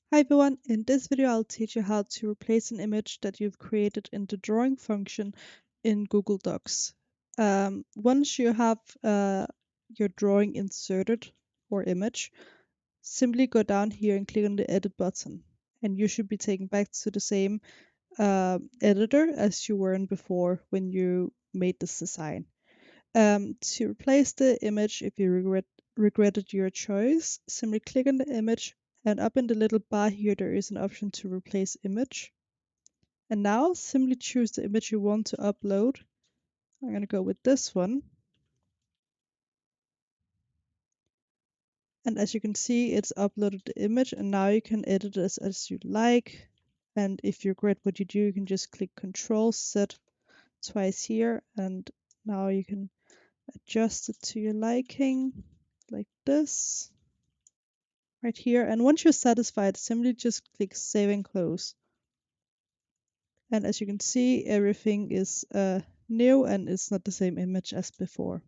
Hi everyone, in this video I'll teach you how to replace an image that you've created in the drawing function in Google Docs. Once you have your drawing inserted or image, simply go down here and click on the edit button and you should be taken back to the same editor as you were in before when you made this design. To replace the image, if you regretted your choice, simply click on the image and up in the little bar here there is an option to replace image. And now simply choose the image you want to upload. I'm going to go with this one. And as you can see, it's uploaded the image and now you can edit this as you like. And if you regret what you do, you can just click Control Z twice here and now you can adjust it to your liking like this. Right here. And once you're satisfied, simply just click Save and Close. And as you can see, everything is new and it's not the same image as before.